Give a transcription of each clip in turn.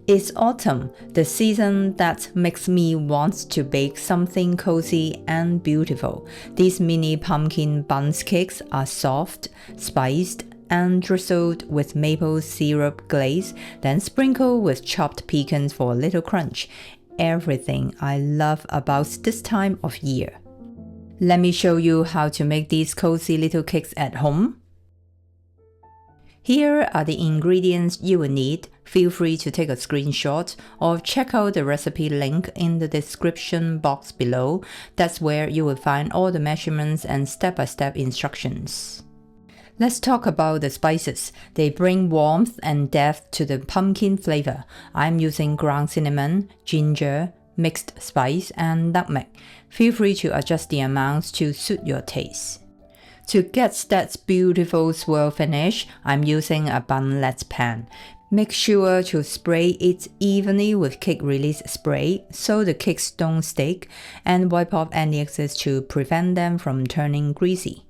It's autumn, the season that makes me want to bake something cozy and beautiful. These mini pumpkin bundt cakes are soft, spiced, and drizzled with maple syrup glaze, then sprinkled with chopped pecans for a little crunch. Everything I love about this time of year. Let me show you how to make these cozy little cakes at home. Here are the ingredients you will need. Feel free to take a screenshot or check out the recipe link in the description box below. That's where you will find all the measurements and step-by-step instructions. Let's talk about the spices. They bring warmth and depth to the pumpkin flavor. I'm using ground cinnamon, ginger, mixed spice, and nutmeg. Feel free to adjust the amounts to suit your taste. To get that beautiful swirl finish, I'm using a Bundtlette Pan. Make sure to spray it evenly with cake release spray so the cakes don't stick, and wipe off any excess to prevent them from turning greasy.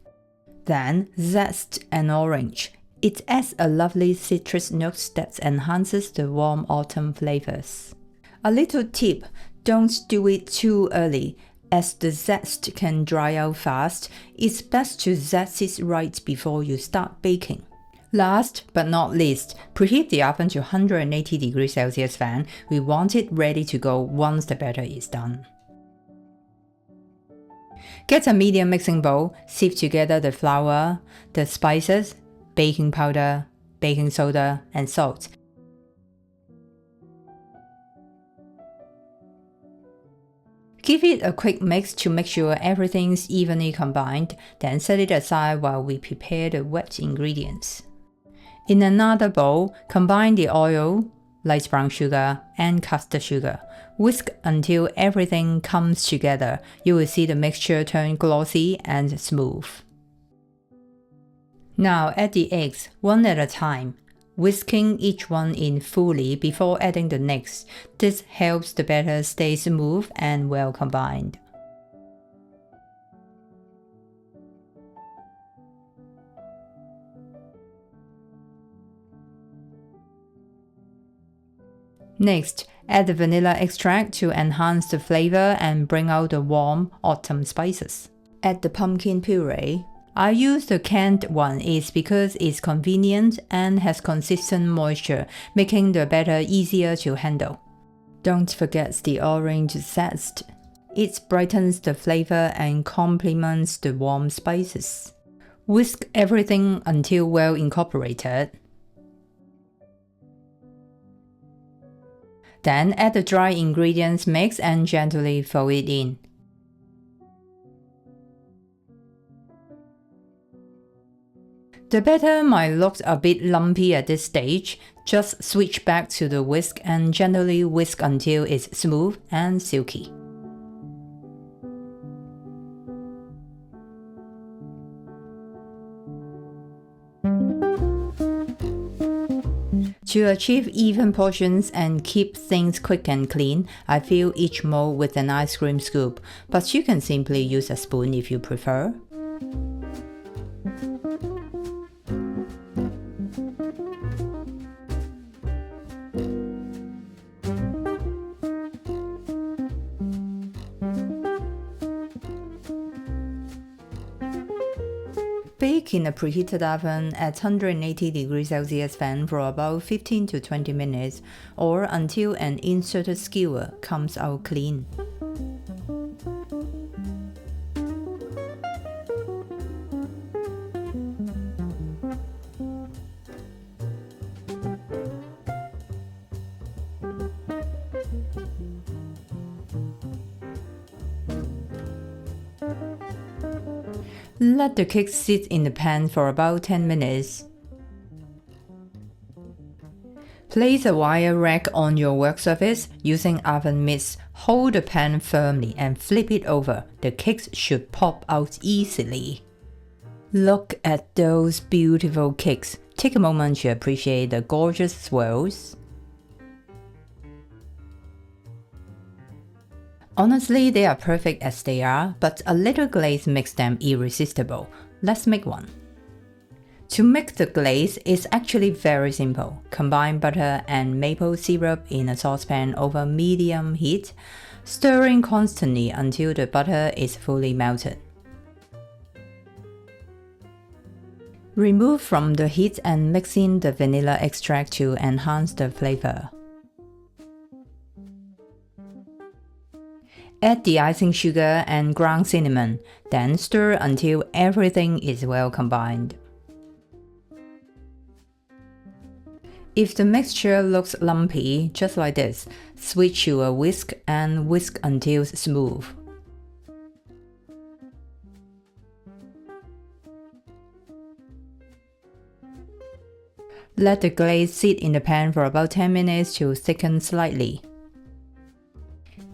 Then zest an orange. It adds a lovely citrus note that enhances the warm autumn flavors. A little tip, don't do it too early. As the zest can dry out fast, it's best to zest it right before you start baking. Last but not least, preheat the oven to 180 degrees Celsius fan. We want it ready to go once the batter is done. Get a medium mixing bowl, sieve together the flour, the spices, baking powder, baking soda, and salt. Give it a quick mix to make sure everything's evenly combined, then set it aside while we prepare the wet ingredients. In another bowl, combine the oil, light brown sugar, and caster sugar. Whisk until everything comes together. You will see the mixture turn glossy and smooth. Now add the eggs, one at a time, whisking each one in fully before adding the next. This helps the batter stay smooth and well combined. Next, add the vanilla extract to enhance the flavor and bring out the warm autumn spices. Add the pumpkin puree. I use the canned one is because it's convenient and has consistent moisture, making the batter easier to handle. Don't forget the orange zest. It brightens the flavor and complements the warm spices. Whisk everything until well incorporated. Then add the dry ingredients mix and gently fold it in. The batter might look a bit lumpy at this stage. Just switch back to the whisk and gently whisk until it's smooth and silky. To achieve even portions and keep things quick and clean, I fill each mold with an ice cream scoop, but you can simply use a spoon if you prefer. Bake in a preheated oven at 180 degrees Celsius fan for about 15 to 20 minutes, or until an inserted skewer comes out clean. Let the cake sit in the pan for about 10 minutes. Place a wire rack on your work surface. Using oven mitts, hold the pan firmly and flip it over. The cakes should pop out easily. Look at those beautiful cakes. Take a moment to appreciate the gorgeous swirls. Honestly, they are perfect as they are, but a little glaze makes them irresistible. Let's make one. To make the glaze is actually very simple. Combine butter and maple syrup in a saucepan over medium heat, stirring constantly until the butter is fully melted. Remove from the heat and mix in the vanilla extract to enhance the flavor. Add the icing sugar and ground cinnamon, then stir until everything is well combined. If the mixture looks lumpy, just like this, switch to a whisk and whisk until smooth. Let the glaze sit in the pan for about 10 minutes to thicken slightly.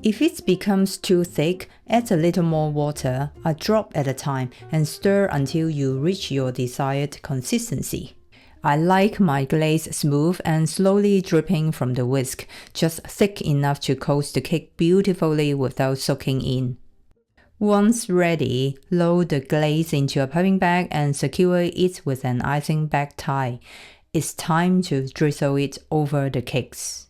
If it becomes too thick, add a little more water, a drop at a time, and stir until you reach your desired consistency. I like my glaze smooth and slowly dripping from the whisk, just thick enough to coat the cake beautifully without soaking in. Once ready, load the glaze into a piping bag and secure it with an icing bag tie. It's time to drizzle it over the cakes.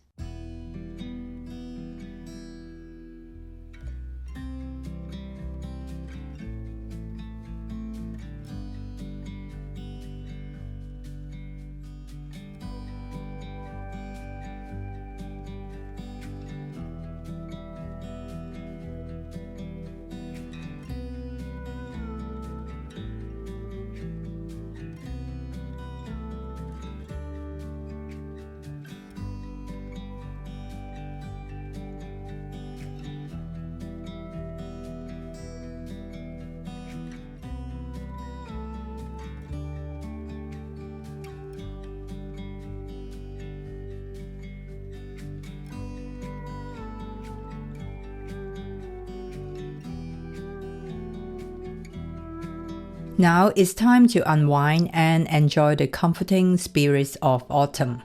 Now it's time to unwind and enjoy the comforting spirits of autumn.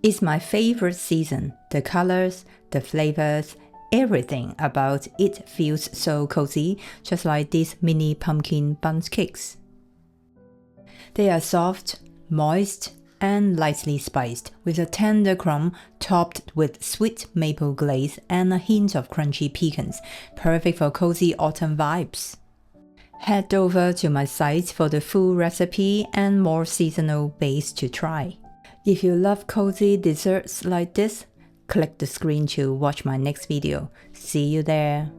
It's my favorite season. The colors, the flavors, everything about it feels so cozy, just like these mini pumpkin bundt cakes. They are soft, moist, and lightly spiced, with a tender crumb topped with sweet maple glaze and a hint of crunchy pecans, perfect for cozy autumn vibes. Head over to my site for the full recipe and more seasonal bakes to try. If you love cozy desserts like this, click the screen to watch my next video. See you there!